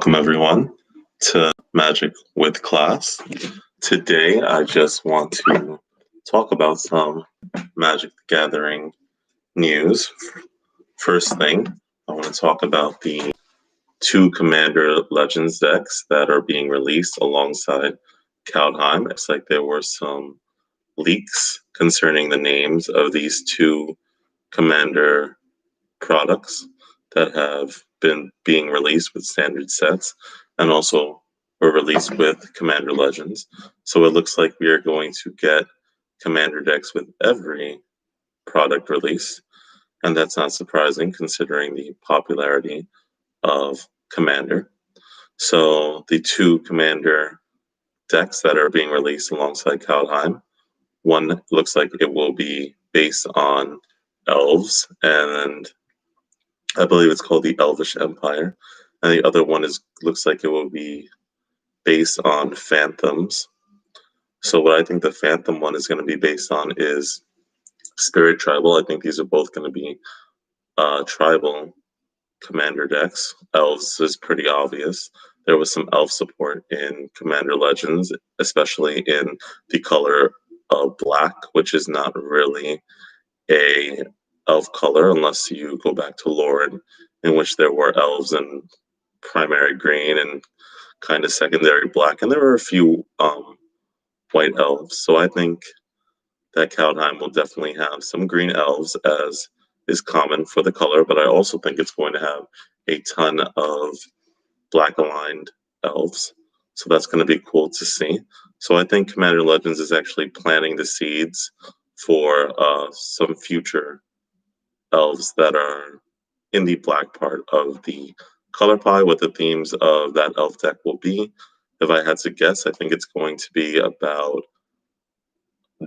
Welcome everyone to Magic with Class. Today I just want to talk about some Magic the Gathering news. First thing, I want to talk about the two Commander Legends decks that are being released alongside Kaldheim. It's like there were some leaks concerning the names of these two Commander products that have been being released with standard sets and also were released with Commander Legends. So it looks like we are going to get Commander decks with every product release, and that's not surprising considering the popularity of Commander. So the two Commander decks that are being released alongside Kaldheim, one looks like it will be based on elves, and I believe it's called the Elvish Empire, and the other one looks like it will be based on phantoms. So what I think the phantom one is going to be based on is Spirit Tribal. I think these are both going to be tribal commander decks. Elves is pretty obvious. There was some elf support in Commander Legends, especially in the color of black, which is not really a elf color unless you go back to Lauren, in which there were elves in primary green and kind of secondary black, and there were a few white elves. So I think that Kaldheim will definitely have some green elves, as is common for the color, but I also think it's going to have a ton of black aligned elves. So that's going to be cool to see. So I think Commander Legends is actually planting the seeds for some future elves that are in the black part of the color pie. What the themes of that elf deck will be, if I had to guess, I think it's going to be about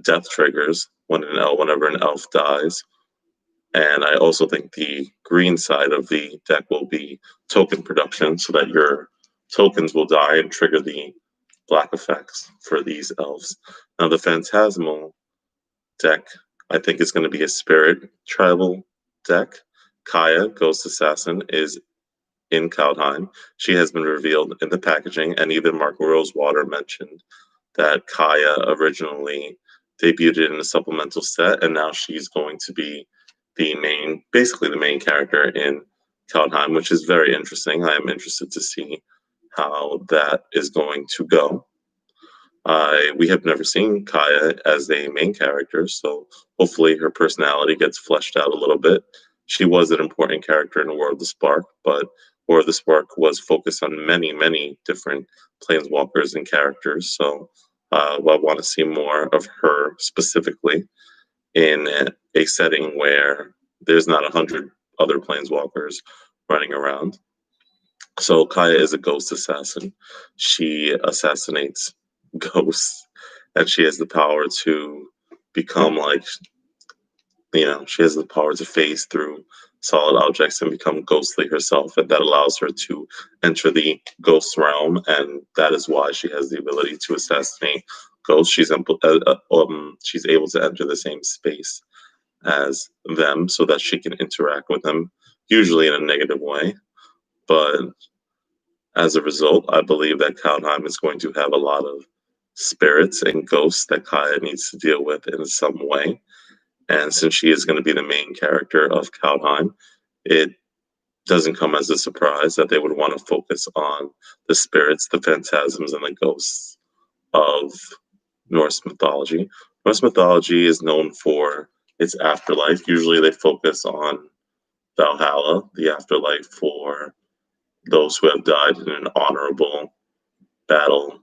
death triggers whenever an elf dies. And I also think the green side of the deck will be token production, so that your tokens will die and trigger the black effects for these elves. Now the Phantasmal deck, I think, is going to be a Spirit Tribal deck. Kaya, Ghost Assassin, is in Kaldheim. She has been revealed in the packaging, and even Mark Rosewater mentioned that Kaya originally debuted in a supplemental set, and now she's going to be basically the main character in Kaldheim, which is very interesting. I am interested to see how that is going to go. We have never seen Kaya as a main character, so hopefully her personality gets fleshed out a little bit. She was an important character in War of the Spark, but War of the Spark was focused on many, many different planeswalkers and characters, so I want to see more of her specifically in a setting where there's not 100 other planeswalkers running around. So Kaya is a ghost assassin. She assassinates ghosts, and she has the power to become she has the power to phase through solid objects and become ghostly herself, and that allows her to enter the ghost realm, and that is why she has the ability to assassinate ghosts. She's able to enter the same space as them so that she can interact with them, usually in a negative way. But as a result, I believe that Kaldheim is going to have a lot of spirits and ghosts that Kaya needs to deal with in some way. And since she is going to be the main character of Kaldheim, it doesn't come as a surprise that they would want to focus on the spirits, the phantasms, and the ghosts of Norse mythology. Norse mythology is known for its afterlife. Usually they focus on Valhalla, the afterlife for those who have died in an honorable, battle-driven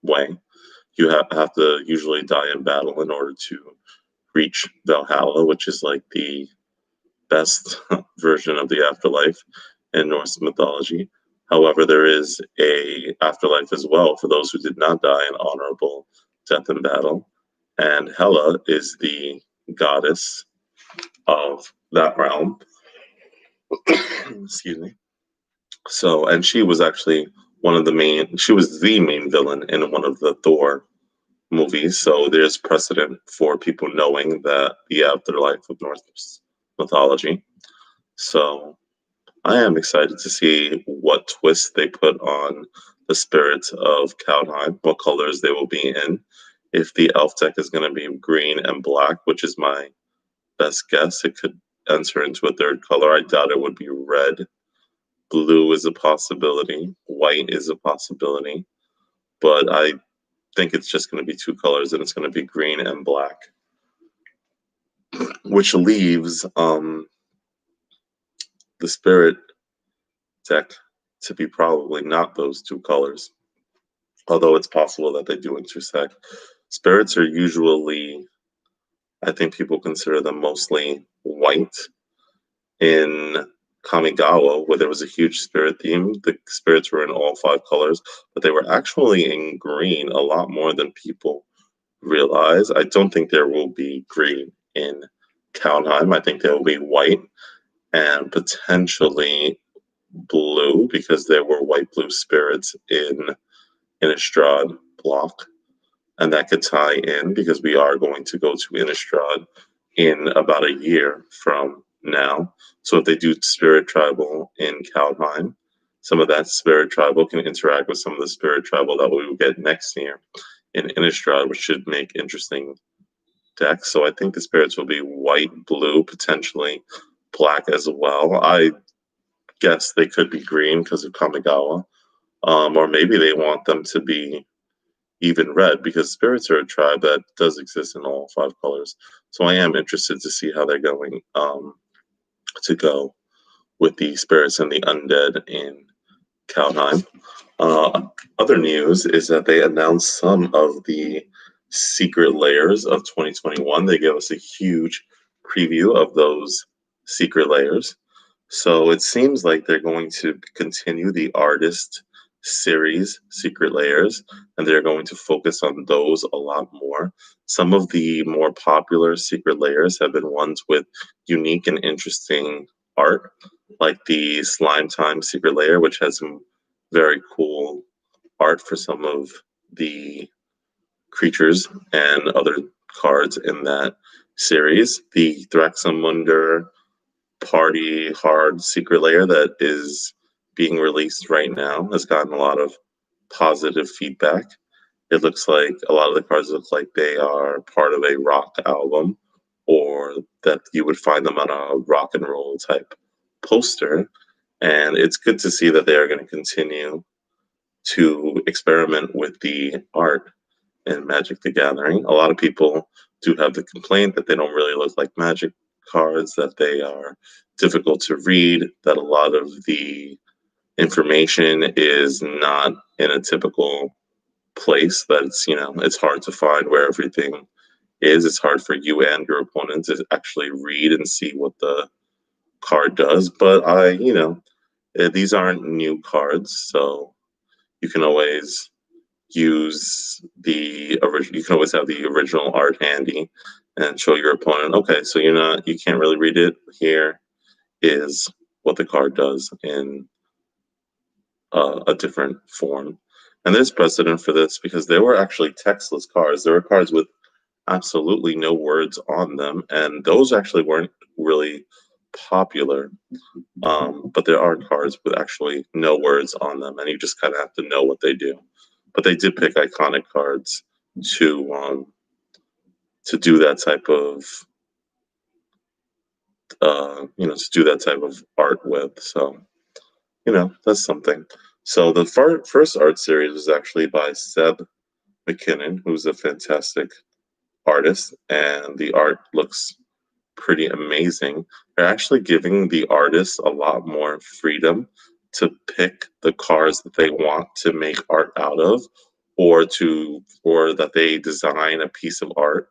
way. You have to usually die in battle in order to reach Valhalla, which is like the best version of the afterlife in Norse mythology. However, there is a afterlife as well for those who did not die an honorable death in battle, and Hela is the goddess of that realm. Excuse me. So, and she was actually she was the main villain in one of the Thor movies. So there's precedent for people knowing that the afterlife of Norse mythology. So I am excited to see what twists they put on the spirits of Kaldheim, what colors they will be in. If the elf deck is going to be green and black, which is my best guess, it could enter into a third color. I doubt it would be red. Blue is a possibility. White is a possibility. But I think it's just going to be two colors, and it's going to be green and black, which leaves the spirit deck to be probably not those two colors, although it's possible that they do intersect. Spirits are usually, I think people consider them mostly white. In Kamigawa, where there was a huge spirit theme, the spirits were in all five colors, but they were actually in green a lot more than people realize. I don't think there will be green in Kaldheim. I think there will be white and potentially blue because there were white blue spirits in Innistrad block, and that could tie in because we are going to go to Innistrad in about a year from now. So if they do Spirit Tribal in Kaldheim, some of that Spirit Tribal can interact with some of the Spirit Tribal that we will get next year in Innistrad, which should make interesting decks. So I think the Spirits will be white, blue, potentially black as well. I guess they could be green because of Kamigawa. Or maybe they want them to be even red because spirits are a tribe that does exist in all five colors. So I am interested to see how they're going to go with the spirits and the undead in Kaldheim. Uh, Other news is that they announced some of the secret lairs of 2021. They gave us a huge preview of those secret lairs. So it seems like they're going to continue the artist series, Secret Lairs, and they're going to focus on those a lot more. Some of the more popular Secret Lairs have been ones with unique and interesting art, like the Slime Time Secret Lair, which has some very cool art for some of the creatures and other cards in that series. The Thraxamunder Party Hard Secret Lair that is being released right now has gotten a lot of positive feedback. It looks like a lot of the cards look like they are part of a rock album or that you would find them on a rock and roll type poster. And it's good to see that they are going to continue to experiment with the art in Magic the Gathering. A lot of people do have the complaint that they don't really look like Magic cards, that they are difficult to read, that a lot of the information is not in a typical place, that it's hard to find where everything is. It's hard for you and your opponent to actually read and see what the card does. But these aren't new cards, so you can always use the original. You can always have the original art handy and show your opponent, okay, so you can't really read it. Here is what the card does in a different form. And there's precedent for this because there were actually textless cards. There were cards with absolutely no words on them, and those actually weren't really popular. But there are cards with actually no words on them, and you just kind of have to know what they do. But they did pick iconic cards to do that type of to do that type of art with. So that's something. So the first art series was actually by Seb McKinnon, who's a fantastic artist, and the art looks pretty amazing. They're actually giving the artists a lot more freedom to pick the cards that they want to make art out of, or that they design a piece of art,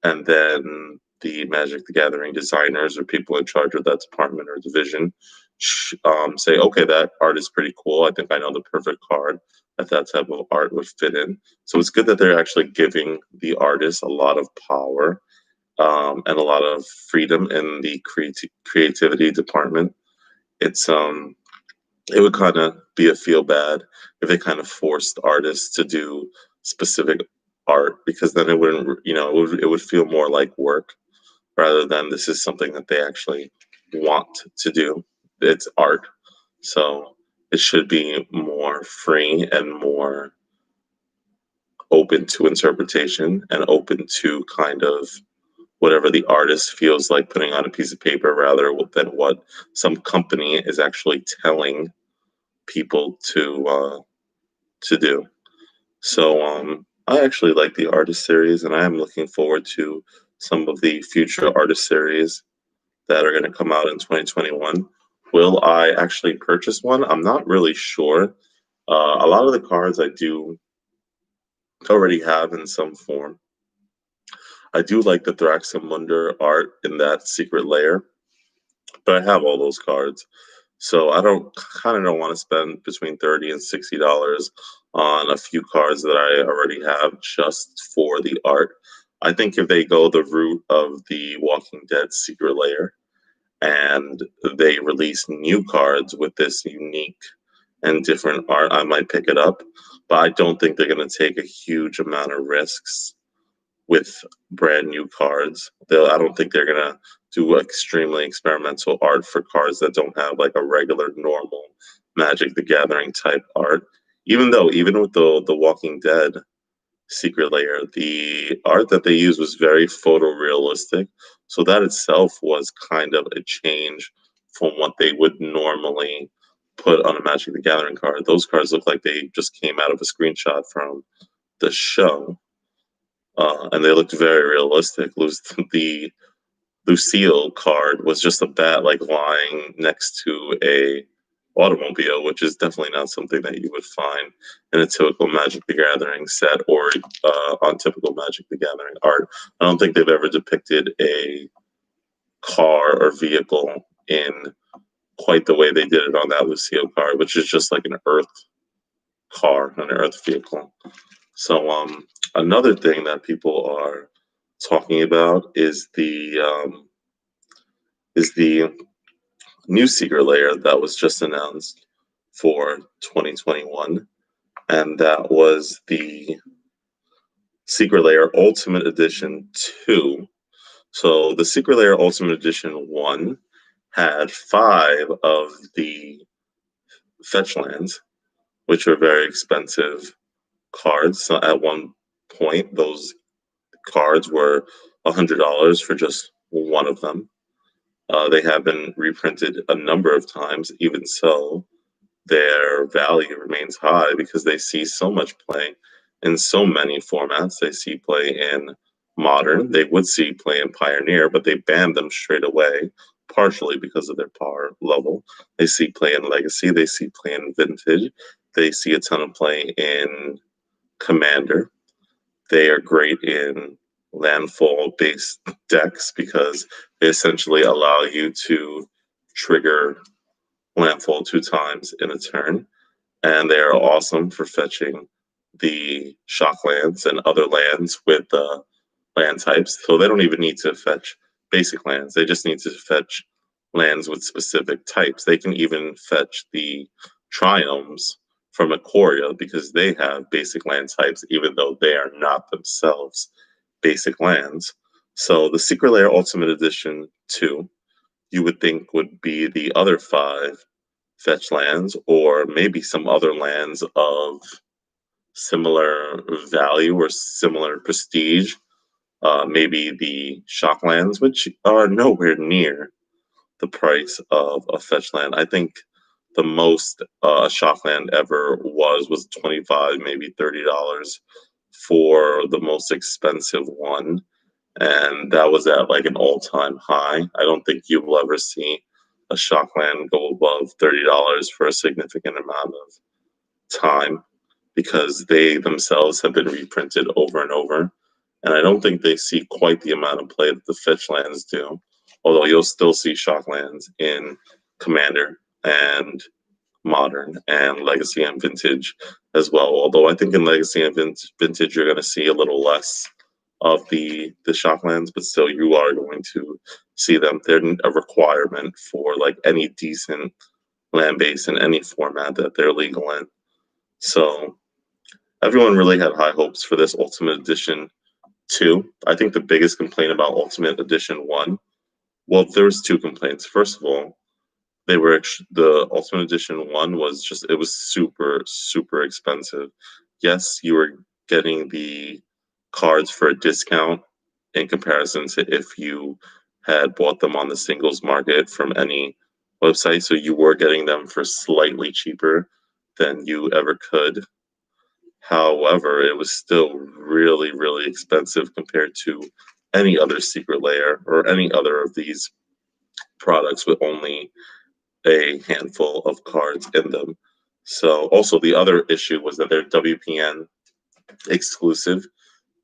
and then the Magic the Gathering designers or people in charge of that department or division say, okay, that art is pretty cool. I think I know the perfect card that type of art would fit in. So it's good that they're actually giving the artists a lot of power and a lot of freedom in the creativity department. It would kind of be a feel bad if they kind of forced artists to do specific art, because then it wouldn't, it would feel more like work rather than this is something that they actually want to do. it's art, so it should be more free and more open to interpretation and open to kind of whatever the artist feels like putting on a piece of paper rather than what some company is actually telling people to do. So I actually like the artist series, and I am looking forward to some of the future artist series that are going to come out in 2021. Will I actually purchase one? I'm not really sure. A lot of the cards I do already have in some form. I do like the Thraxamunder art in that secret layer, but I have all those cards. So I don't want to spend between $30 and $60 on a few cards that I already have just for the art. I think if they go the route of the Walking Dead secret layer and they release new cards with this unique and different art, I might pick it up. But I don't think they're going to take a huge amount of risks with brand new cards. I don't think they're gonna do extremely experimental art for cards that don't have like a regular normal Magic the Gathering type art. Even with the Walking Dead secret layer, the art that they used was very photorealistic. So that itself was kind of a change from what they would normally put on a Magic the Gathering card. Those cards look like they just came out of a screenshot from the show, and they looked very realistic. The Lucille card was just a bat like lying next to a automobile, which is definitely not something that you would find in a typical Magic the Gathering set or on typical Magic the Gathering art. I don't think they've ever depicted a car or vehicle in quite the way they did it on that Lucille card, which is just like an Earth car, an Earth vehicle. So another thing that people are talking about is the new secret layer that was just announced for 2021, and that was the Secret Layer Ultimate Edition 2. So the Secret Layer Ultimate Edition 1 had 5 of the fetch lands, which are very expensive cards. So at one point, those cards were $100 for just one of them. They have been reprinted a number of times. Even so, their value remains high because they see so much play in so many formats. They see play in Modern. They would see play in Pioneer, but they banned them straight away, partially because of their power level. They see play in Legacy. They see play in Vintage. They see a ton of play in Commander. They are great in landfall based decks because they essentially allow you to trigger landfall 2 times in a turn. And they are awesome for fetching the shock lands and other lands with land types. So they don't even need to fetch basic lands. They just need to fetch lands with specific types. They can even fetch the triomes from Ikoria because they have basic land types, even though they are not themselves basic lands. So the Secret Layer Ultimate Edition 2, you would think would be the other 5 fetch lands, or maybe some other lands of similar value or similar prestige. Maybe the shock lands, which are nowhere near the price of a fetch land. I think the most shock land ever was 25, maybe $30 for the most expensive one, and that was at like an all-time high. I don't think you will ever see a shock land go above $30 for a significant amount of time because they themselves have been reprinted over and over. And I don't think they see quite the amount of play that the fetch lands do, although you'll still see shock lands in Commander and Modern and Legacy and Vintage as well. Although I think in Legacy and Vintage you're going to see a little less of the shock lands, but still you are going to see them. They're a requirement for like any decent land base in any format that they're legal in. So everyone really had high hopes for this Ultimate Edition 2. I think the biggest complaint about Ultimate Edition 1, well, there was 2 complaints. First of all, the Ultimate Edition one was just, it was super expensive. Yes, you were getting the cards for a discount in comparison to if you had bought them on the singles market from any website, so you were getting them for slightly cheaper than you ever could. However, it was still really expensive compared to any other secret layer or any other of these products with only a handful of cards in them. So also the other issue was that they're WPN exclusive.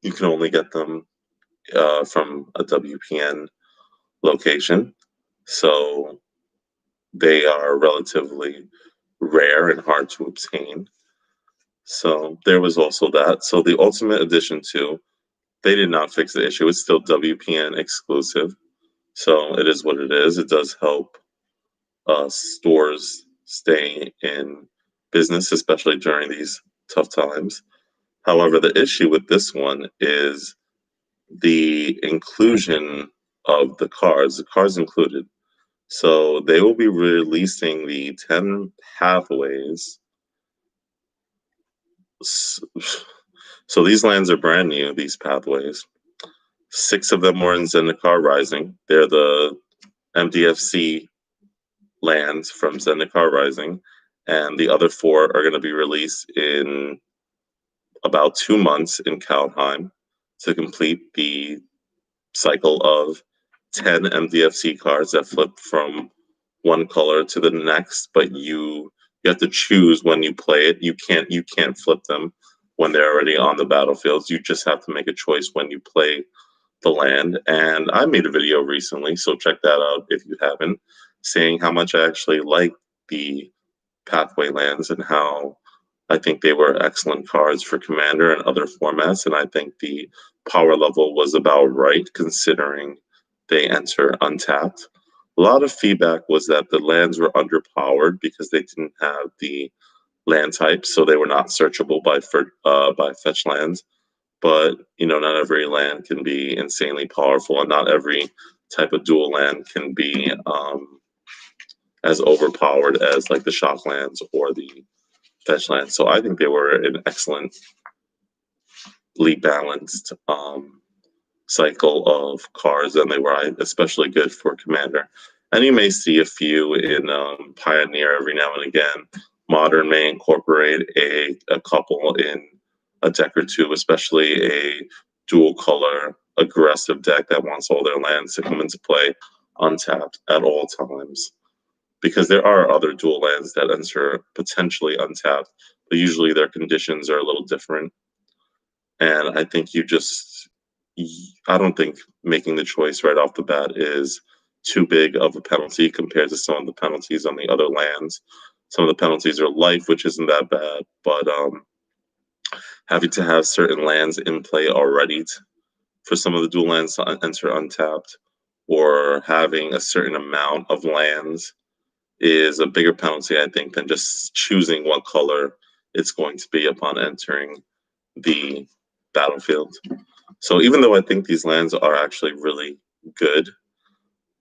You can only get them from a WPN location. So they are relatively rare and hard to obtain. So there was also that. So the Ultimate Edition 2, they did not fix the issue. It's still WPN exclusive. So it is what it is. It does help stores stay in business, especially during these tough times. However, the issue with this one is the inclusion of the cards included. So they will be releasing the 10 pathways. So these lands are brand new, these pathways. 6 of them were in Zendikar Rising. They're the MDFC lands from Zendikar Rising, and the other 4 are going to be released in about 2 months in Kaldheim to complete the cycle of 10 MDFC cards that flip from one color to the next, but you have to choose when you play it. You can't flip them when they're already on the battlefields. You just have to make a choice when you play the land. And I made a video recently, so check that out if you haven't, saying how much I actually like the pathway lands and how I think they were excellent cards for Commander and other formats. And I think the power level was about right considering they enter untapped. A lot of feedback was that the lands were underpowered because they didn't have the land types, so they were not searchable by fetch lands. But not every land can be insanely powerful, and not every type of dual land can be as overpowered as like the shock lands or the fetch lands. So I think they were an excellently balanced cycle of cards, and they were especially good for Commander. And you may see a few in Pioneer every now and again. Modern may incorporate a couple in a deck or two, especially a dual color aggressive deck that wants all their lands to come into play untapped at all times. Because there are other dual lands that enter potentially untapped, but usually their conditions are a little different. And I don't think making the choice right off the bat is too big of a penalty compared to some of the penalties on the other lands. Some of the penalties are life, which isn't that bad, but having to have certain lands in play already for some of the dual lands to enter untapped, or having a certain amount of lands is a bigger penalty, I think, than just choosing what color it's going to be upon entering the battlefield. So even though I think these lands are actually really good,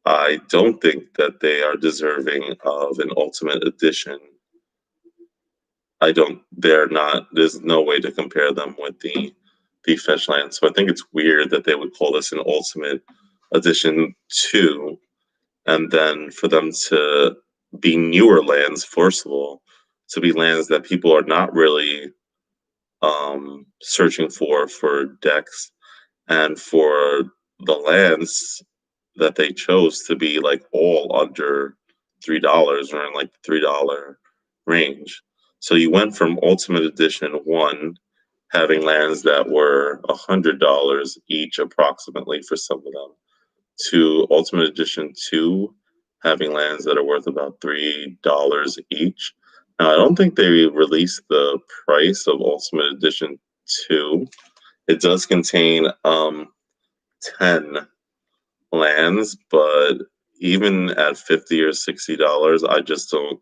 I don't think that they are deserving of an Ultimate Edition. There's no way to compare them with the fetch lands. So I think it's weird that they would call this an Ultimate Edition 2, and then for them to be newer lands, first of all, to be lands that people are not really searching for decks, and for the lands that they chose to be like all under $3 or in like the $3 range. So you went from Ultimate Edition 1 having lands that were $100 each approximately for some of them, to Ultimate Edition 2 having lands that are worth about $3 each. Now, I don't think they released the price of Ultimate Edition 2. It does contain 10 lands, but even at $50 or $60, I just don't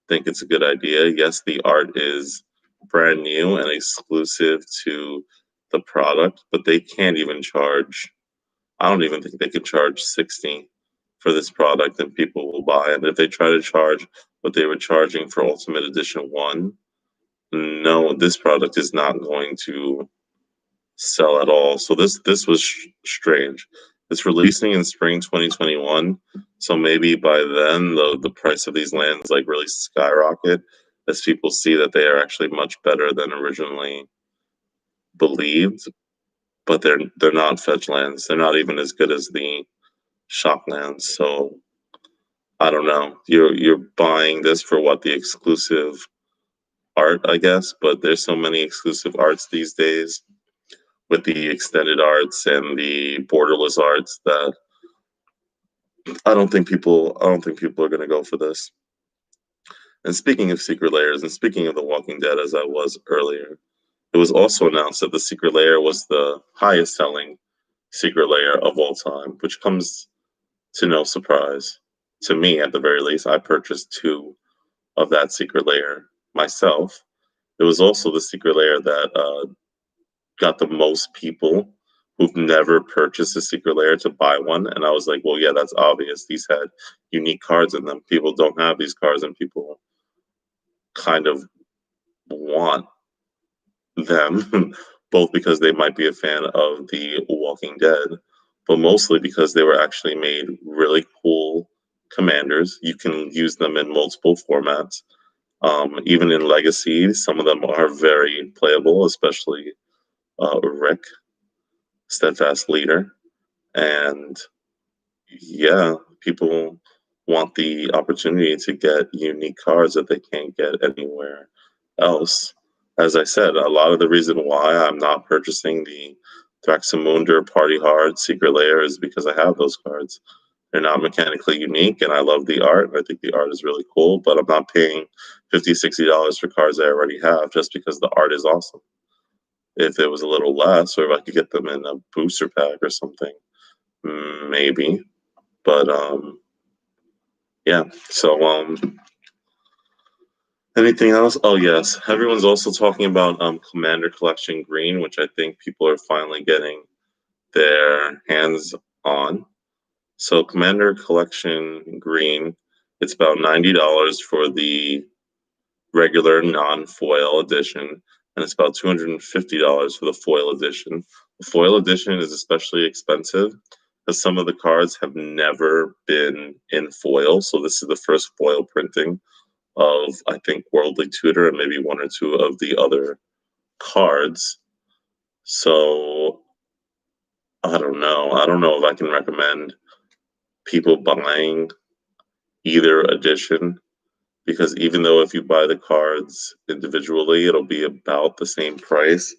think it's a good idea. Yes, the art is brand new and exclusive to the product, but they can't even charge. I don't even think they can charge $60 for this product, and people will buy it. If they try to charge what they were charging for Ultimate Edition 1, no, this product is not going to sell at all. So this was strange. It's releasing in spring 2021, so maybe by then the price of these lands like really skyrocket as people see that they are actually much better than originally believed. But they're not fetch lands. They're not even as good as the shock lands. So I don't know. You're buying this for what, the exclusive art, I guess, but there's so many exclusive arts these days with the extended arts and the borderless arts that I don't think people are going to go for this. And speaking of secret layers and speaking of The Walking Dead, as I was earlier, it was also announced that the secret layer was the highest selling secret layer of all time, which comes to no surprise to me. At the very least, I purchased 2 of that secret layer myself. It was also the secret layer that got the most people who've never purchased a secret layer to buy one. And I was like, well, yeah, that's obvious. These had unique cards in them. People don't have these cards, and people kind of want them, both because they might be a fan of The Walking Dead, but mostly because they were actually made really cool commanders. You can use them in multiple formats. Even in Legacy, some of them are very playable, especially Rick, Steadfast Leader. And yeah, people want the opportunity to get unique cards that they can't get anywhere else. As I said, a lot of the reason why I'm not purchasing the Thraxamunder Party Hard Secret Layer is because I have those cards. They're not mechanically unique, and I love the art. I think the art is really cool, but I'm not paying $50, $60 for cards I already have just because the art is awesome. If it was a little less, or if I could get them in a booster pack or something, maybe. But yeah. So anything else? Oh yes, everyone's also talking about Commander Collection Green, which I think people are finally getting their hands on. So Commander Collection Green, it's about $90 for the regular non-foil edition, and it's about $250 for the foil edition. The foil edition is especially expensive because some of the cards have never been in foil. So this is the first foil printing of, I think, Worldly Tutor and maybe 1 or 2 of the other cards. So I don't know. I don't know if I can recommend people buying either edition, because even though if you buy the cards individually, it'll be about the same price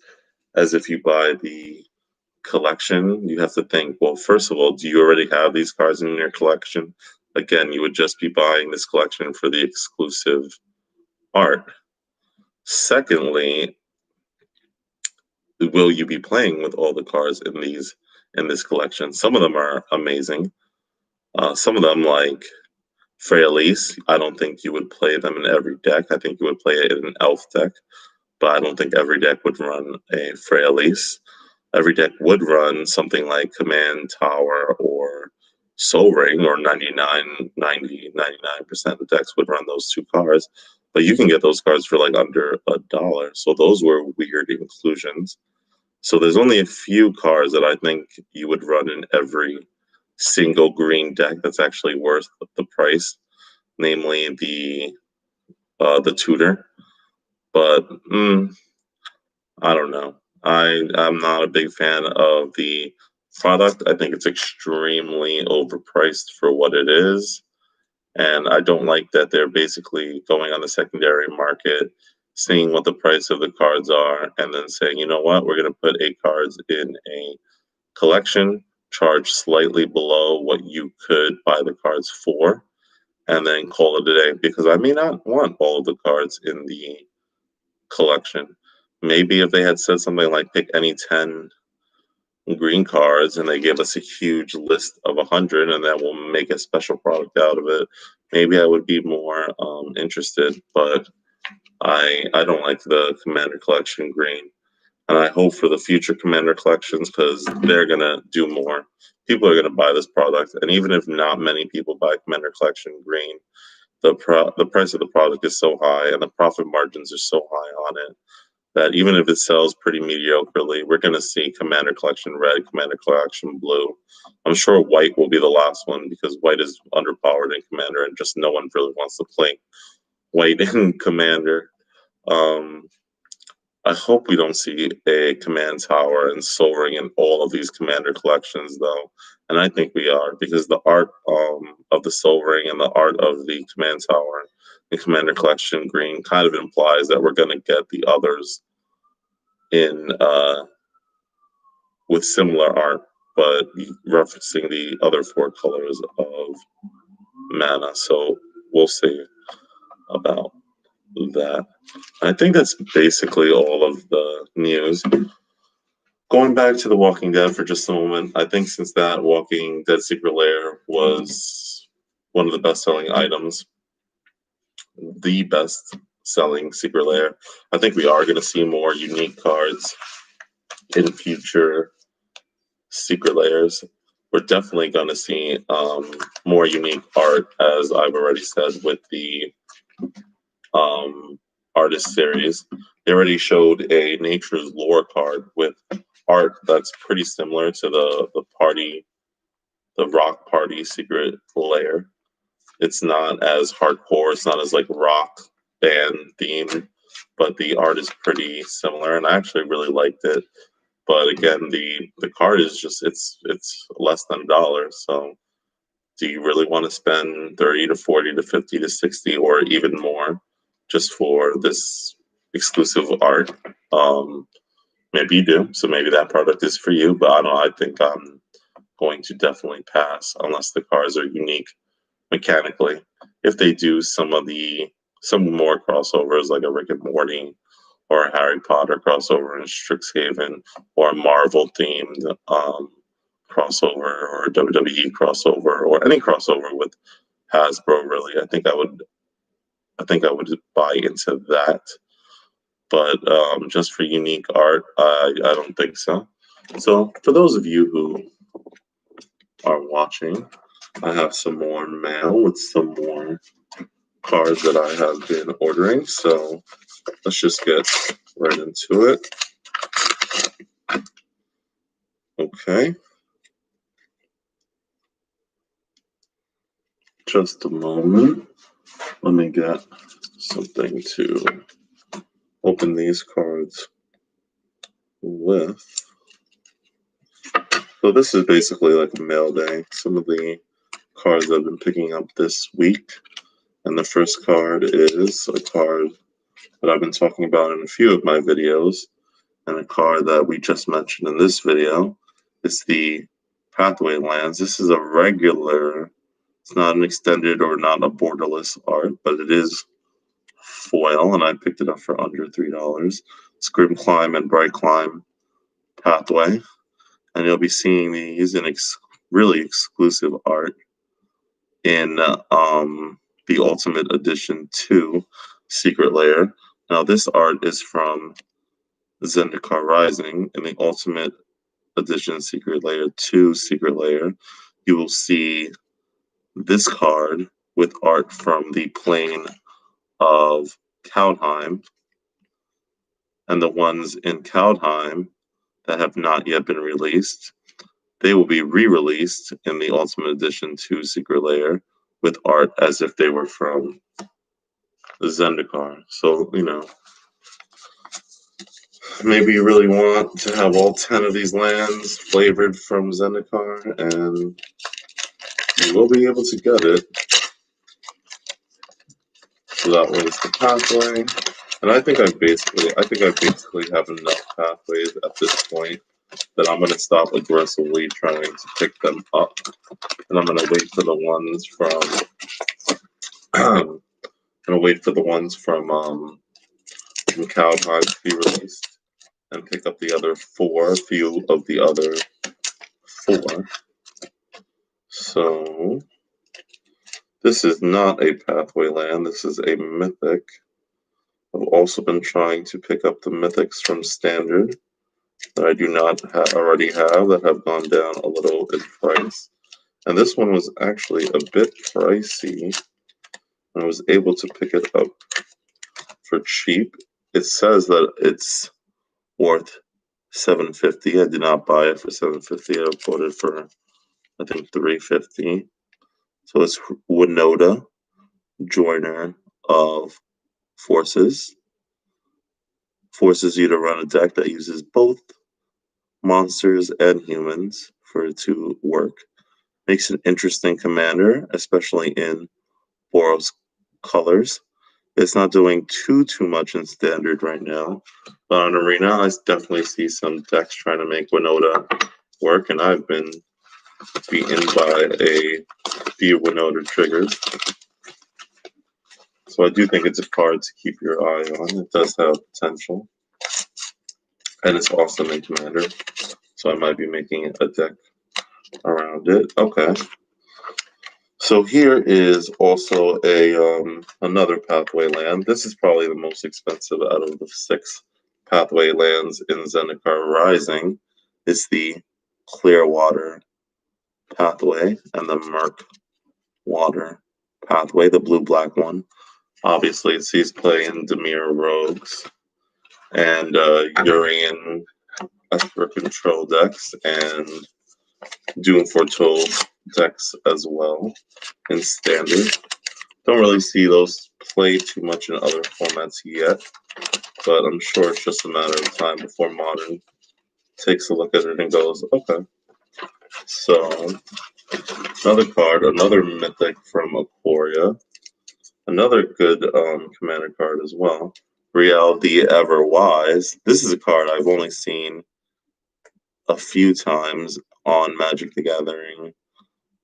as if you buy the collection. You have to think, well, first of all, do you already have these cards in your collection? Again, you would just be buying this collection for the exclusive art. Secondly, will you be playing with all the cards in this collection? Some of them are amazing. Some of them, like Freyalise, I don't think you would play them in every deck. I think you would play it in an elf deck, but I don't think every deck would run a Freyalise. Every deck would run something like Command Tower or Soul Ring, or 99% of decks would run those 2 cards. But you can get those cards for like under $1. So those were weird inclusions. So there's only a few cards that I think you would run in every single green deck that's actually worth the price, namely the Tutor. But I don't know. I'm not a big fan of the product. I think it's extremely overpriced for what it is. And I don't like that they're basically going on the secondary market, seeing what the price of the cards are, and then saying, you know what, we're going to put 8 cards in a collection, charge slightly below what you could buy the cards for, and then call it a day, because I may not want all of the cards in the collection. Maybe if they had said something like pick any 10 green cards and they give us a huge list of 100 and then we'll make a special product out of it, maybe I would be more interested. But I don't like the Commander Collection Green. And I hope for the future Commander collections, because they're going to do more. People are going to buy this product. And even if not many people buy Commander Collection Green, the price of the product is so high and the profit margins are so high on it that even if it sells pretty mediocrely, we're going to see Commander Collection Red, Commander Collection Blue. I'm sure White will be the last one because White is underpowered in Commander and just no one really wants to play White in Commander. I hope we don't see a Command Tower and Soul Ring in all of these Commander collections, though. And I think we are, because the art of the Soul Ring and the art of the Command Tower and Commander Collection Green kind of implies that we're going to get the others in with similar art, but referencing the other 4 colors of mana. So we'll see about that. I think that's basically all of the news. Going back to The Walking Dead for just a moment, I think since that Walking Dead Secret Lair was one of the best-selling items, the best-selling Secret Lair, I think we are going to see more unique cards in future Secret Lairs. We're definitely going to see more unique art, as I've already said, with the artist series. They already showed a Nature's Lore card with art that's pretty similar to the Rock Party Secret Lair. It's not as hardcore, it's not as like rock band themed, but the art is pretty similar, and I actually really liked it. But again, the card is just it's less than $1. So do you really want to spend 30 to 40 to 50 to 60 or even more just for this exclusive art? Maybe you do. So maybe that product is for you. But I don't know. I think I'm going to definitely pass unless the cards are unique mechanically. If they do some more crossovers like a Rick and Morty or a Harry Potter crossover in Strixhaven or a Marvel themed crossover or a WWE crossover or any crossover with Hasbro, really, I think I would buy into that. But just for unique art, I don't think so. So for those of you who are watching, I have some more mail with some more cards that I have been ordering. So let's just get right into it. Okay. Just a moment. Let me get something to open these cards with. So this is basically like a mail day. Some of the cards I've been picking up this week. And the first card is a card that I've been talking about in a few of my videos, and a card that we just mentioned in this video. It's the Pathway Lands. This is a regular, it's not an extended or not a borderless art, but it is foil, and I picked it up for under $3. It's Grim Climb and Bright Climb Pathway, and you'll be seeing these in really exclusive art in the Ultimate Edition 2 Secret Lair. Now this art is from Zendikar Rising. In the Ultimate Edition Secret Lair 2 Secret Lair, you will see this card with art from the plane of Kaldheim, and the ones in Kaldheim that have not yet been released, they will be re-released in the Ultimate Edition 2 Secret Lair with art as if they were from Zendikar. So, maybe you really want to have all 10 of these lands flavored from Zendikar, and you will be able to get it. So that was the pathway. And I think I basically have enough pathways at this point that I'm going to stop aggressively trying to pick them up. And I'm going to wait for the ones from Kaldheim to be released, and pick up the other few of the other 4. So this is not a pathway land, this is a mythic. I've also been trying to pick up the mythics from Standard, that I do not already have that have gone down a little in price. And this one was actually a bit pricey. I was able to pick it up for cheap. It says that it's worth $750. I did not buy it for $750. I bought it for I think $350. So it's Winota, joiner of forces. Forces you to run a deck that uses both monsters and humans for it to work. Makes an interesting commander, especially in Boros colors. It's not doing too much in standard right now. But on Arena, I definitely see some decks trying to make Winota work, and I've been beaten by a few Winota triggers. So I do think it's a card to keep your eye on. It does have potential. And it's awesome in Commander. So I might be making a deck around it. Okay. So here is also another pathway land. This is probably the most expensive out of the 6 pathway lands in Zendikar Rising. It's the Clearwater pathway and the Murk Water pathway, the blue-black one. Obviously, it sees play in Dimir Rogues and Urian Esper Control decks and Doom Foretold decks as well in Standard. Don't really see those play too much in other formats yet, but I'm sure it's just a matter of time before Modern takes a look at it and goes, okay. So, another card, another Mythic from Aquaria. Another good commander card as well. Riel the Everwise. This is a card I've only seen a few times on Magic the Gathering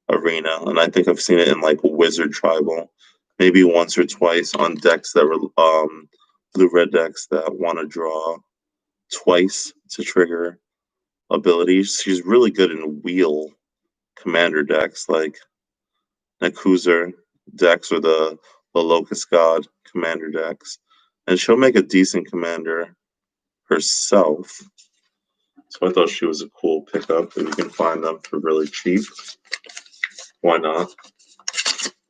Arena, and I think I've seen it in like Wizard Tribal, maybe once or twice on decks that were blue-red decks that want to draw twice to trigger abilities. She's really good in wheel commander decks like Nakuzer decks or the Locust God commander decks. And she'll make a decent commander herself. So I thought she was a cool pickup, and you can find them for really cheap. Why not?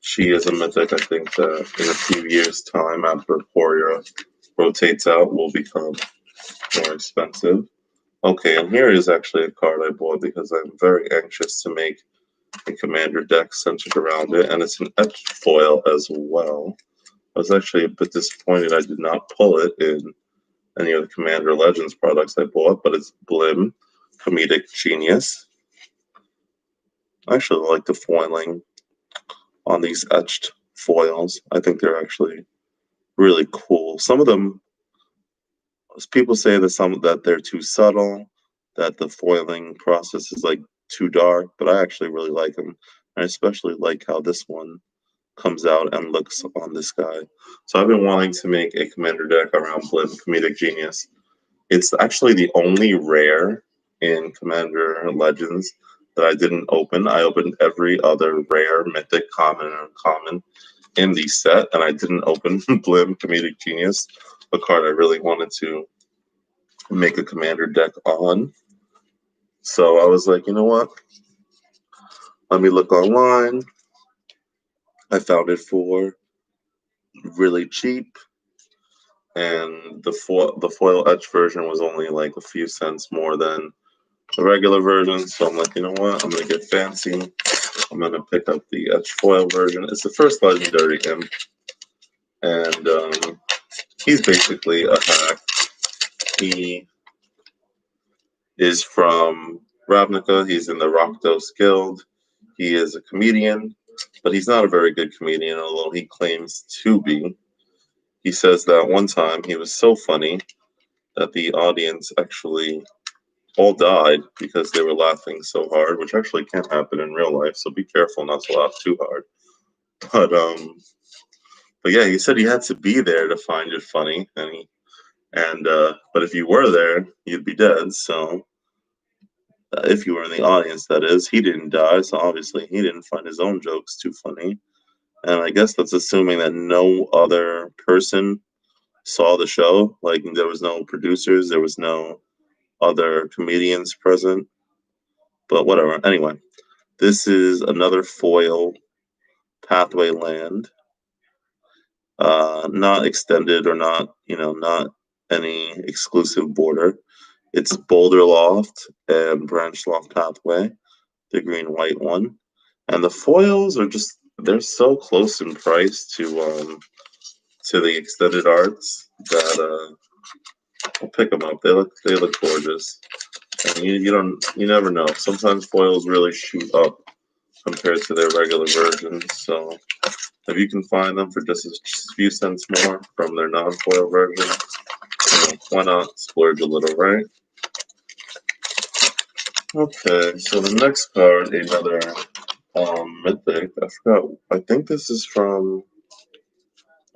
She is a mythic, I think, that in a few years' time, after Aquaria rotates out, will become more expensive. Okay, and here is actually a card I bought because I'm very anxious to make a commander deck centered around it, and it's an etched foil as well. I was actually a bit disappointed I did not pull it in any of the Commander Legends products I bought, but it's Blim, Comedic Genius. I actually like the foiling on these etched foils. I think they're actually really cool. Some of them, people say that they're too subtle, that the foiling process is like too dark, but I actually really like them. I especially like how this one comes out and looks on this guy. So I've been wanting to make a commander deck around Blim, Comedic Genius. It's actually the only rare in Commander Legends that I didn't open. I opened every other rare, mythic, common, and uncommon in the set, and I didn't open Blim, Comedic Genius, a card I really wanted to make a commander deck on. So I was like, you know what? Let me look online. I found it for really cheap, and the foil etch version was only like a few cents more than the regular version. So I'm like, you know what? I'm gonna get fancy. I'm gonna pick up the etch foil version. It's the first legendary imp, and he's basically a hack. He is from Ravnica. He's in the Rakdos Guild. He is a comedian, but he's not a very good comedian, although he claims to be. He says that one time he was so funny that the audience actually all died because they were laughing so hard, which actually can't happen in real life. So be careful not to laugh too hard. But yeah, he said he had to be there to find it funny, but if you were there, you'd be dead. So if you were in the audience, that is, he didn't die. So obviously, he didn't find his own jokes too funny. And I guess that's assuming that no other person saw the show. Like there was no producers, there was no other comedians present, but whatever. Anyway, this is another foil pathway land, not extended or not, not any exclusive border. It's Boulder Loft and Branch Loft Pathway, the green-white one. And the foils are just, they're so close in price to the extended arts that I'll pick them up. They look gorgeous. And you never know. Sometimes foils really shoot up compared to their regular versions. So if you can find them for just a few cents more from their non-foil version, why not splurge a little, right? Okay, so the next card, another mythic. I forgot. This is from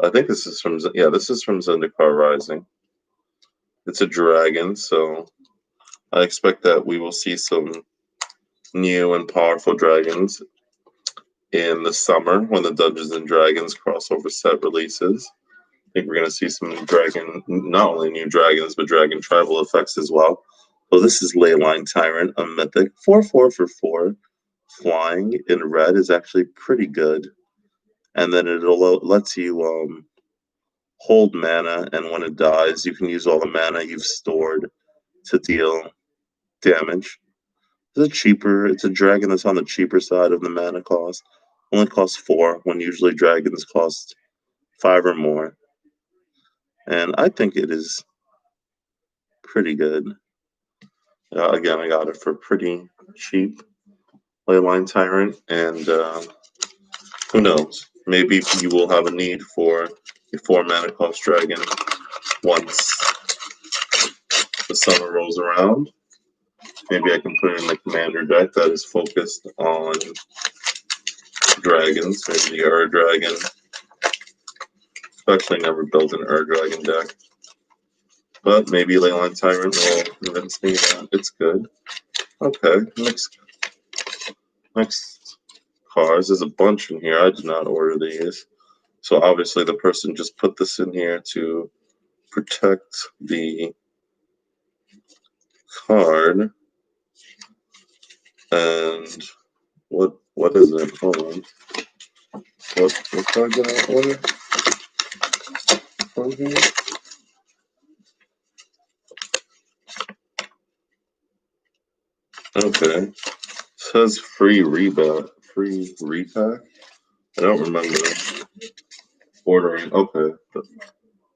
Zendikar Rising. It's a dragon, so I expect that we will see some new and powerful dragons in the summer when the Dungeons and Dragons crossover set releases. I think we're going to see some not only new dragons, but dragon tribal effects as well. So this is Leyline Tyrant, a mythic. 4/4 for 4. Flying in red is actually pretty good. And then it lets you hold mana, and when it dies, you can use all the mana you've stored to deal damage. It's a dragon that's on the cheaper side of the mana cost. Only costs 4, when usually dragons cost 5 or more. And I think it is pretty good. Again, I got it for pretty cheap. Leyline Tyrant, and who knows? Maybe you will have a need for a 4 mana cost dragon once the summer rolls around. Maybe I can put it in the commander deck that is focused on dragons, maybe the Ur Dragon. I've actually never built an Ur Dragon deck, but maybe Leyline Tyrant will convince me that it's good. Okay, next cards. There's a bunch in here. I did not order these. So obviously the person just put this in here to protect the card. And what is it? Hold on. What card did I order from here? Okay. It says free repack. I don't remember ordering. Okay.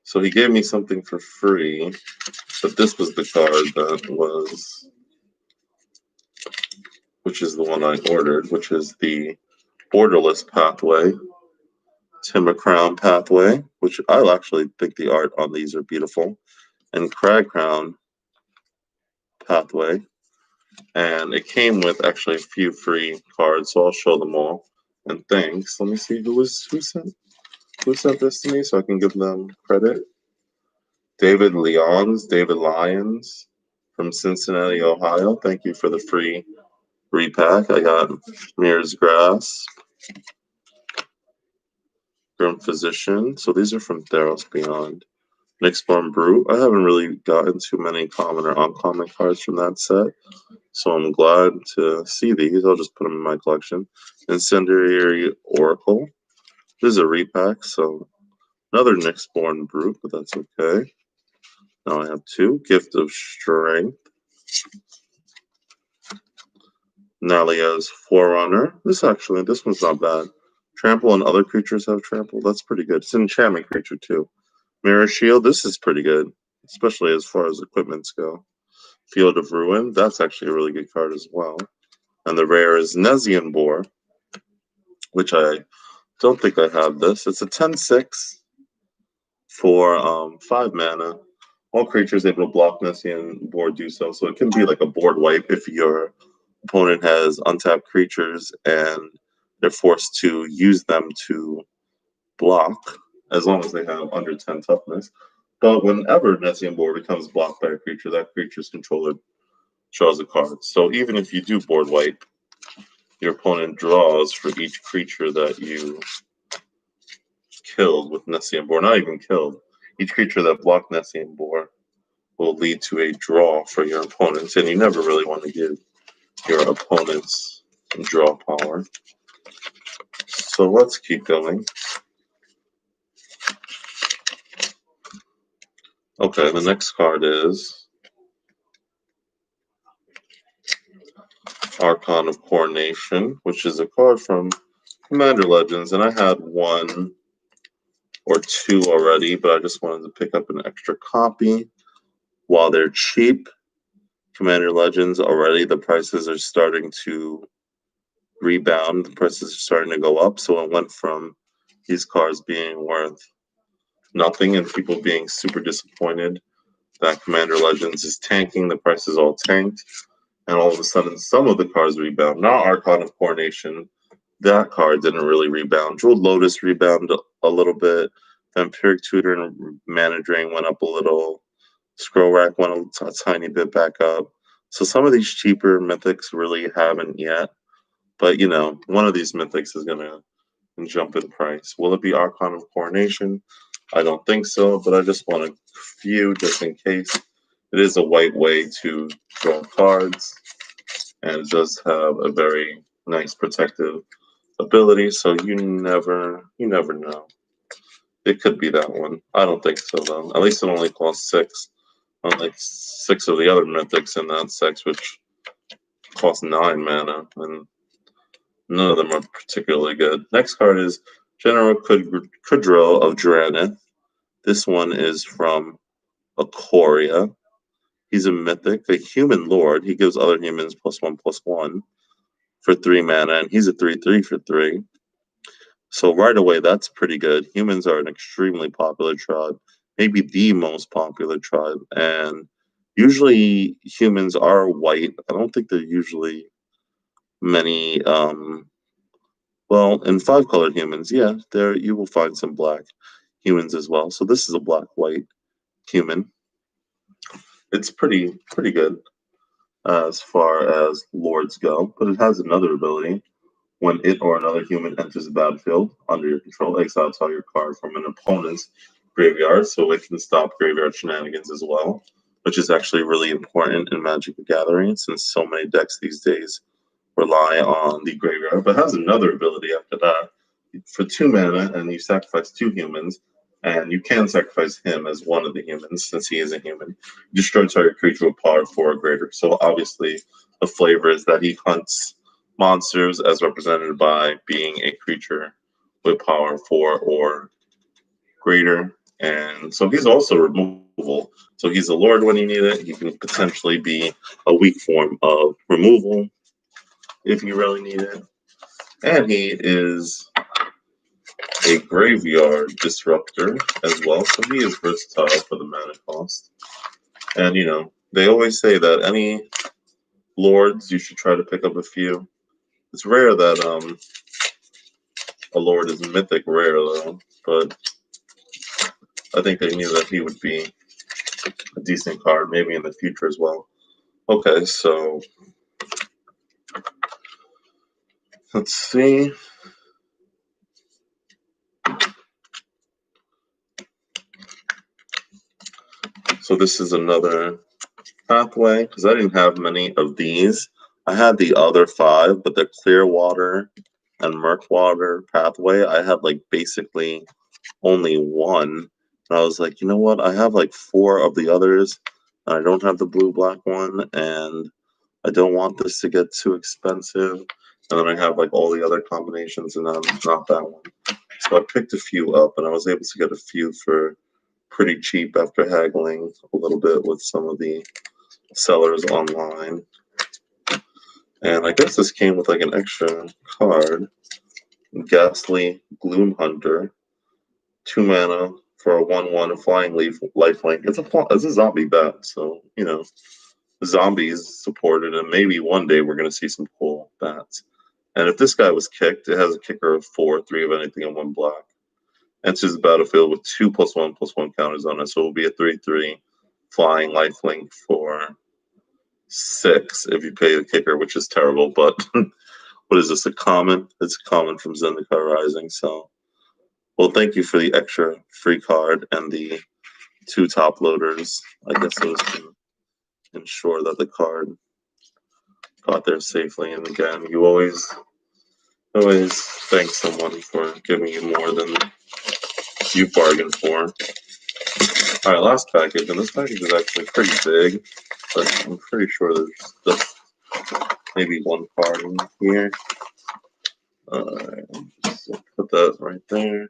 So he gave me something for free, but this was the card which is the one I ordered, which is the Borderless Pathway, Timber Crown Pathway, which I actually think the art on these are beautiful, and Crag Crown Pathway. And it came with actually a few free cards, so I'll show them all. And thanks. Let me see who sent this to me so I can give them credit. David Lyons from Cincinnati, Ohio. Thank you for the free repack. I got Mirror's Grasp, Grim Physician. So these are from Theros Beyond. Nyxborn Brute. I haven't really gotten too many common or uncommon cards from that set, so I'm glad to see these. I'll just put them in my collection. Incendiary Oracle. This is a repack, so another Nyxborn Brute, but that's okay. Now I have 2. Gift of Strength. Nalia's Forerunner. This one's not bad. Trample and other creatures have trample. That's pretty good. It's an enchantment creature too. Mirror Shield. This is pretty good, especially as far as equipments go. Field of Ruin. That's actually a really good card as well. And the rare is Nezian Boar, which I don't think I have this. It's a 10/6 for 5 mana. All creatures able to block Nezian Boar do so. So it can be like a board wipe if your opponent has untapped creatures and they're forced to use them to block, as long as they have under 10 toughness. But whenever Nezian Boar becomes blocked by a creature, that creature's controller draws a card. So even if you do board wipe, your opponent draws for each creature that you killed with Nezian Boar. Not even killed. Each creature that blocked Nezian Boar will lead to a draw for your opponents, and you never really want to give your opponents draw power. So let's keep going. Okay, the next card is Archon of Coronation, which is a card from Commander Legends, and I had one or two already, but I just wanted to pick up an extra copy. While they're cheap, Commander Legends, already the prices are starting to rebound. The prices are starting to go up, so it went from these cards being worth nothing and people being super disappointed that Commander Legends is tanking. The prices all tanked, and all of a sudden some of the cards rebound. Not Archon of Coronation. That card didn't really rebound. Jeweled Lotus rebounded a little bit. Vampiric Tutor and Mana Drain went up a little. Scroll Rack went a tiny bit back up. So some of these cheaper mythics really haven't yet. But, you know, one of these mythics is going to jump in price. Will it be Archon of Coronation? I don't think so, but I just want a few just in case. It is a white way to draw cards, and it does have a very nice protective ability, so you never know. It could be that one. I don't think so, though. At least it only costs 6. Unlike 6 of the other mythics in that set, which cost 9 mana, and none of them are particularly good. Next card is General Kudro of Drannith. This one is from Ikoria. He's a mythic, a human lord. He gives other humans +1/+1 for 3 mana, and he's a 3/3 for 3. So right away, that's pretty good. Humans are an extremely popular tribe, maybe the most popular tribe, and usually humans are white. I don't think there are usually many. Well, in 5-color humans, yeah, there you will find some black humans as well. So this is a black-white human. It's pretty good as far as lords go, but it has another ability. When it or another human enters the battlefield under your control, exile your card from an opponent's graveyard, so it can stop graveyard shenanigans as well, which is actually really important in Magic the Gathering since so many decks these days rely on the graveyard. But it has another ability after that. For 2 mana, and you sacrifice 2 humans, and you can sacrifice him as one of the humans since he is a human. You destroy target creature with power 4 or greater. So obviously, the flavor is that he hunts monsters as represented by being a creature with power 4 or greater. And so he's also removable. So he's a lord when you need it. He can potentially be a weak form of removal if you really need it. And he is a graveyard disruptor as well. So he is versatile for the mana cost. And, you know, they always say that any lords, you should try to pick up a few. It's rare that a lord is mythic rare, though. But I think they knew that he would be a decent card, maybe in the future as well. Okay, so let's see. So this is another pathway, because I didn't have many of these. I had the other 5, but the Clearwater and Murkwater pathway, I had like basically only one. And I was like, you know what? I have like 4 of the others, and I don't have the blue-black one, and I don't want this to get too expensive. And then I have like all the other combinations, and then not that one. So I picked a few up, and I was able to get a few for pretty cheap after haggling a little bit with some of the sellers online. And I guess this came with like an extra card. Ghastly Gloom Hunter. 2 mana for a 1/1 flying lifelink. It's a zombie bat, so you know zombies supported, and maybe one day we're gonna see some cool bats. And if this guy was kicked, it has a kicker of 4, 3 of anything, and 1 black. Enters the battlefield with 2 +1/+1 counters on it, so it will be a 3/3 flying lifelink for 6 if you pay the kicker, which is terrible. But what is this? A common? It's a common from Zendikar Rising. So, well, thank you for the extra free card and the 2 top loaders. I guess it was to ensure that the card got there safely. And again, you always thank someone for giving you more than you bargained for. All right, last package, and this package is actually pretty big, but I'm pretty sure there's just maybe 1 card in here. Just put that right there.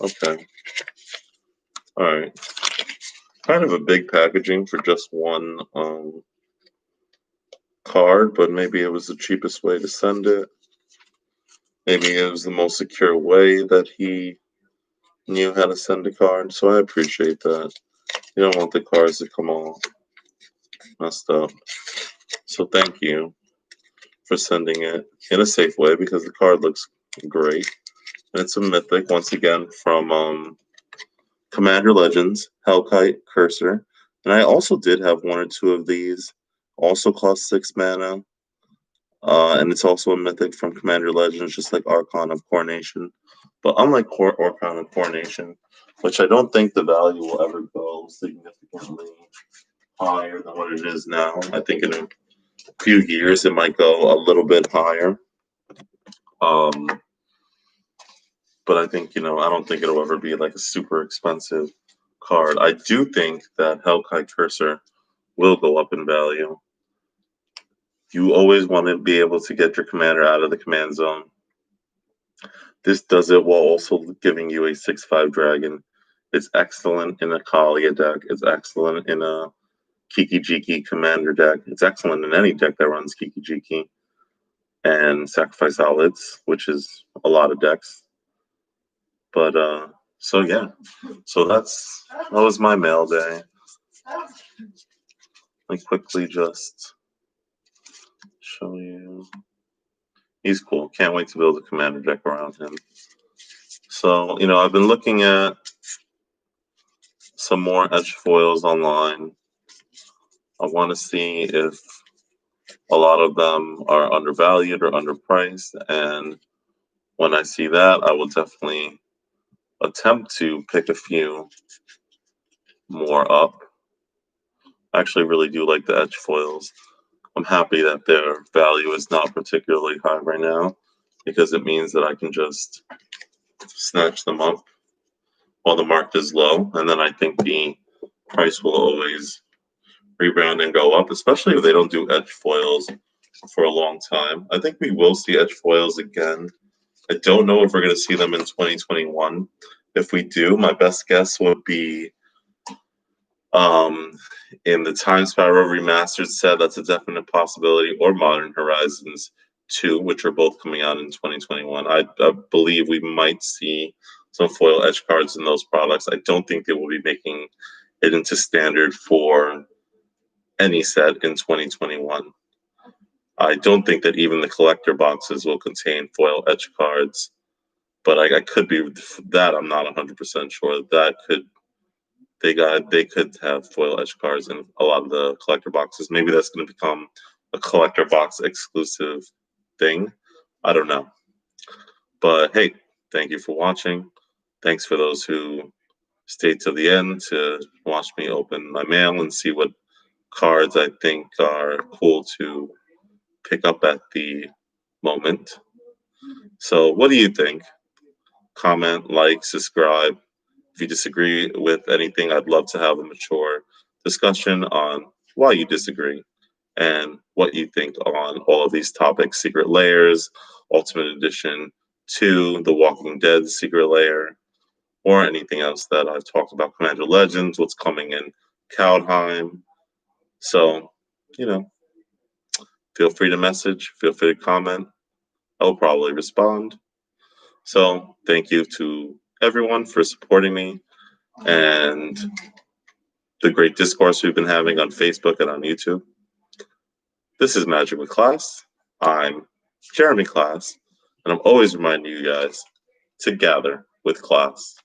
Okay. All right. Kind of a big packaging for just 1 card, but maybe it was the cheapest way to send it. Maybe it was the most secure way that he knew how to send a card, so I appreciate that. You don't want the cards to come all messed up. So thank you for sending it in a safe way because the card looks great. And it's a mythic, once again, from Commander Legends, Hellkite Cursor. And I also did have 1 or 2 of these. Also cost 6 mana. And it's also a mythic from Commander Legends, just like Archon of Coronation. But unlike Archon of Coronation, which I don't think the value will ever go significantly higher than what it is now. I think in a few years it might go a little bit higher. But I think, I don't think it'll ever be like a super expensive card. I do think that Hellkite Cursor will go up in value. You always want to be able to get your commander out of the command zone. This does it while also giving you a 6/5 dragon. It's excellent in a Kalia deck. It's excellent in a Kiki-Jiki commander deck. It's excellent in any deck that runs Kiki-Jiki and Sacrifice Outlets, which is a lot of decks. But so yeah, so that was my mail day. Let me quickly just show you. He's cool. Can't wait to build a commander deck around him. So, I've been looking at some more etch foils online. I want to see if a lot of them are undervalued or underpriced. And when I see that, I will definitely attempt to pick a few more up. I actually really do like the etch foils. I'm happy that their value is not particularly high right now because it means that I can just snatch them up while the market is low. And then I think the price will always rebound and go up, especially if they don't do etch foils for a long time. I think we will see etch foils again. I don't know if we're going to see them in 2021. If we do, my best guess would be in the Time Sparrow Remastered set. That's a definite possibility, or Modern Horizons 2, which are both coming out in 2021. I believe we might see some foil etch cards in those products. I don't think they will be making it into standard for any set in 2021. I don't think that even the collector boxes will contain foil etch cards, but I could be that. I'm not 100% sure. That they could have foil etch cards in a lot of the collector boxes. Maybe that's going to become a collector box exclusive thing. I don't know. But hey, thank you for watching. Thanks for those who stayed to the end to watch me open my mail and see what cards I think are cool to pick up at the moment. So what do you think? Comment, like, subscribe. If you disagree with anything, I'd love to have a mature discussion on why you disagree and what you think on all of these topics: Secret Lairs, Ultimate Edition 2, The Walking Dead Secret Lair, or anything else that I've talked about. Commander Legends, what's coming in Kaldheim. So, feel free to message, feel free to comment. I'll probably respond. So thank you to everyone for supporting me and the great discourse we've been having on Facebook and on YouTube. This is Magic with Class. I'm Jeremy Class, and I'm always reminding you guys to gather with class.